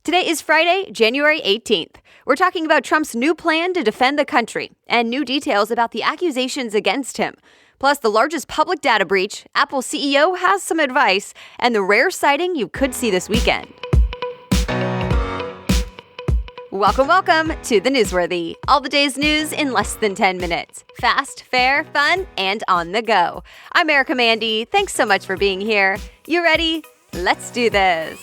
Today is Friday, January 18th. We're talking about Trump's new plan to defend the country and new details about the accusations against him. Plus, the largest public data breach, Apple CEO has some advice, and the rare sighting you could see this weekend. Welcome to the Newsworthy. All the day's news in less than 10 minutes. Fast, fair, fun, and on the go. I'm Erica Mandy. Thanks so much for being here. You ready? Let's do this.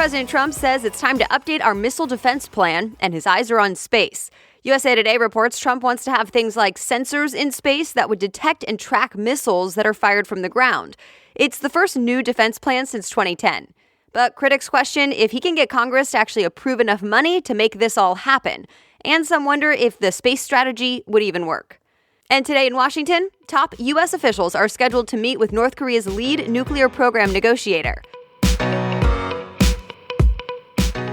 President Trump says it's time to update our missile defense plan, and his eyes are on space. USA Today reports Trump wants to have things like sensors in space that would detect and track missiles that are fired from the ground. It's the first new defense plan since 2010. But critics question if he can get Congress to actually approve enough money to make this all happen. And some wonder if the space strategy would even work. And today in Washington, top U.S. officials are scheduled to meet with North Korea's lead nuclear program negotiator.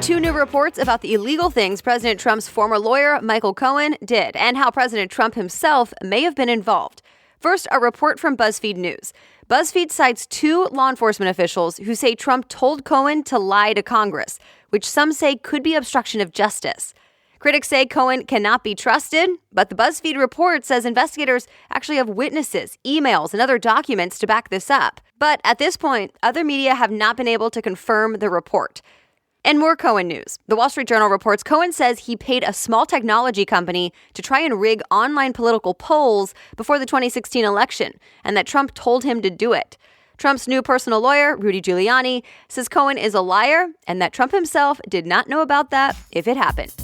Two new reports about the illegal things President Trump's former lawyer, Michael Cohen, did and how President Trump himself may have been involved. First, a report from Buzzfeed News. Buzzfeed cites two law enforcement officials who say Trump told Cohen to lie to Congress, which some say could be obstruction of justice. Critics say Cohen cannot be trusted, but the Buzzfeed report says investigators actually have witnesses, emails, and other documents to back this up. But at this point, other media have not been able to confirm the report. And more Cohen news. The Wall Street Journal reports Cohen says he paid a small technology company to try and rig online political polls before the 2016 election, and that Trump told him to do it. Trump's new personal lawyer, Rudy Giuliani, says Cohen is a liar and that Trump himself did not know about that if it happened.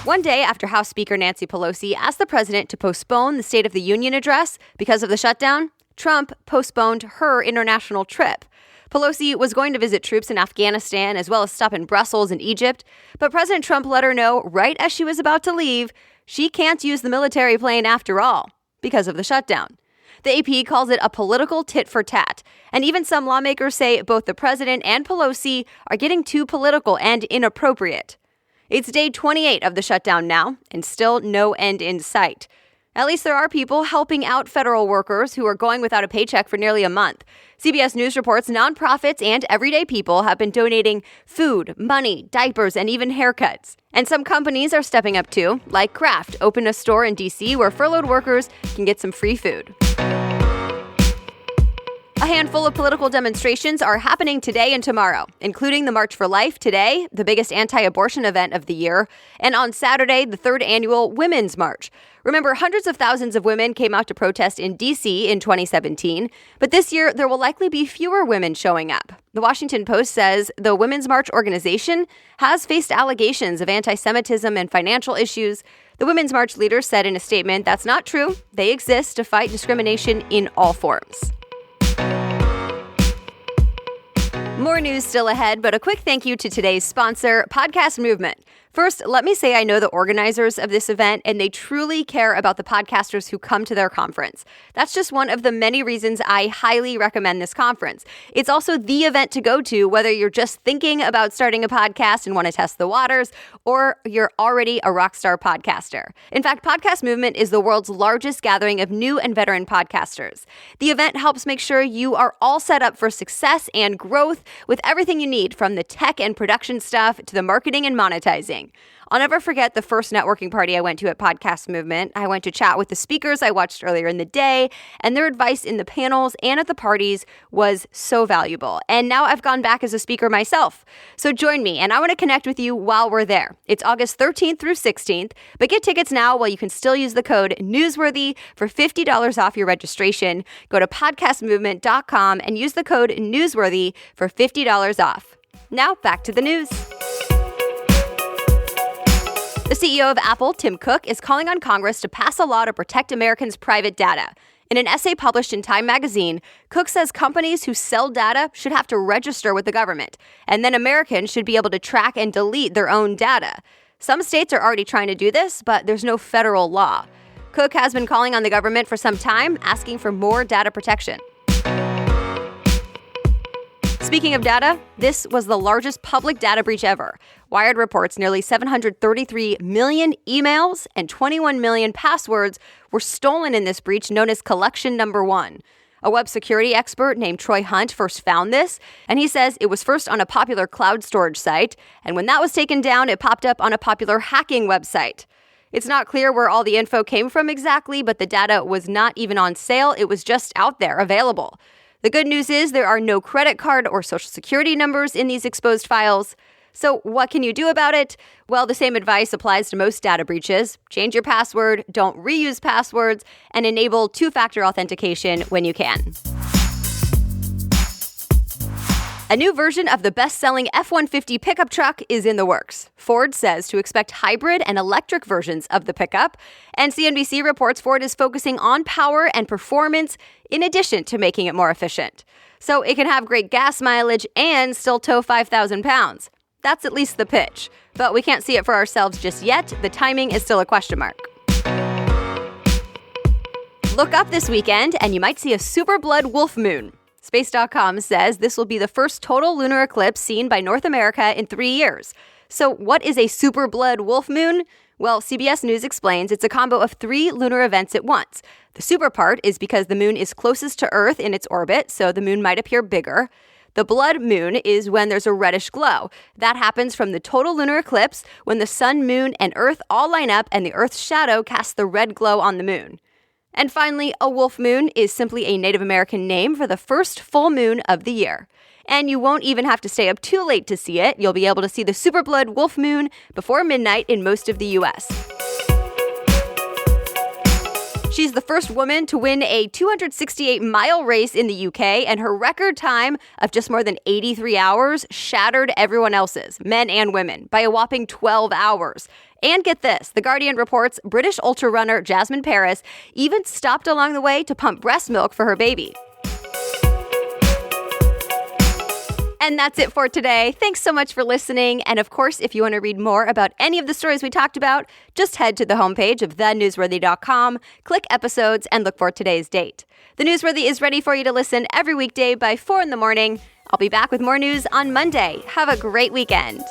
One day after House Speaker Nancy Pelosi asked the president to postpone the State of the Union address because of the shutdown, Trump postponed her international trip. Pelosi was going to visit troops in Afghanistan as well as stop in Brussels and Egypt, but President Trump let her know right as she was about to leave she can't use the military plane after all because of the shutdown. The AP calls it a political tit for tat, and even some lawmakers say both the president and Pelosi are getting too political and inappropriate. It's day 28 of the shutdown now, and still no end in sight. At least there are people helping out federal workers who are going without a paycheck for nearly a month. CBS News reports nonprofits and everyday people have been donating food, money, diapers, and even haircuts. And some companies are stepping up too, like Kraft opened a store in D.C. where furloughed workers can get some free food. A handful of political demonstrations are happening today and tomorrow, including the March for Life today, the biggest anti-abortion event of the year, and on Saturday, the third annual Women's March. Remember, hundreds of thousands of women came out to protest in D.C. in 2017, but this year there will likely be fewer women showing up. The Washington Post says the Women's March organization has faced allegations of anti-Semitism and financial issues. The Women's March leader said in a statement that's not true. They exist to fight discrimination in all forms. More news still ahead, but a quick thank you to today's sponsor, Podcast Movement. First, let me say I know the organizers of this event, and they truly care about the podcasters who come to their conference. That's just one of the many reasons I highly recommend this conference. It's also the event to go to, whether you're just thinking about starting a podcast and want to test the waters, or you're already a rock star podcaster. In fact, Podcast Movement is the world's largest gathering of new and veteran podcasters. The event helps make sure you are all set up for success and growth with everything you need, from the tech and production stuff to the marketing and monetizing. I'll never forget the first networking party I went to at Podcast Movement. I went to chat with the speakers I watched earlier in the day, and their advice in the panels and at the parties was so valuable. And now I've gone back as a speaker myself. So join me, and I want to connect with you while we're there. It's August 13th through 16th, but get tickets now while you can still use the code Newsworthy for $50 off your registration. Go to podcastmovement.com and use the code Newsworthy for $50 off. Now back to the news. The CEO of Apple, Tim Cook, is calling on Congress to pass a law to protect Americans' private data. In an essay published in Time magazine, Cook says companies who sell data should have to register with the government, and then Americans should be able to track and delete their own data. Some states are already trying to do this, but there's no federal law. Cook has been calling on the government for some time, asking for more data protection. Speaking of data, this was the largest public data breach ever. Wired reports nearly 733 million emails and 21 million passwords were stolen in this breach known as Collection Number 1. A web security expert named Troy Hunt first found this, and he says it was first on a popular cloud storage site, and when that was taken down, it popped up on a popular hacking website. It's not clear where all the info came from exactly, but the data was not even on sale. It was just out there, available. The good news is there are no credit card or social security numbers in these exposed files. So what can you do about it? Well, the same advice applies to most data breaches. Change your password, don't reuse passwords, and enable two-factor authentication when you can. A new version of the best-selling F-150 pickup truck is in the works. Ford says to expect hybrid and electric versions of the pickup, and CNBC reports Ford is focusing on power and performance in addition to making it more efficient. So it can have great gas mileage and still tow 5,000 pounds. That's at least the pitch. But we can't see it for ourselves just yet. The timing is still a question mark. Look up this weekend and you might see a super blood wolf moon. Space.com says this will be the first total lunar eclipse seen by North America in 3 years. So what is a super blood wolf moon? Well, CBS News explains it's a combo of 3 lunar events at once. The super part is because the moon is closest to Earth in its orbit, so the moon might appear bigger. The blood moon is when there's a reddish glow. That happens from the total lunar eclipse when the sun, moon, and Earth all line up and the Earth's shadow casts the red glow on the moon. And finally, a wolf moon is simply a Native American name for the first full moon of the year. And you won't even have to stay up too late to see it. You'll be able to see the super blood wolf moon before midnight in most of the U.S. She's the first woman to win a 268-mile race in the UK, and her record time of just more than 83 hours shattered everyone else's, men and women, by a whopping 12 hours. And get this, The Guardian reports British ultra-runner Jasmine Paris even stopped along the way to pump breast milk for her baby. And that's it for today. Thanks so much for listening. And of course, if you want to read more about any of the stories we talked about, just head to the homepage of thenewsworthy.com, click episodes, and look for today's date. The Newsworthy is ready for you to listen every weekday by 4 in the morning. I'll be back with more news on Monday. Have a great weekend.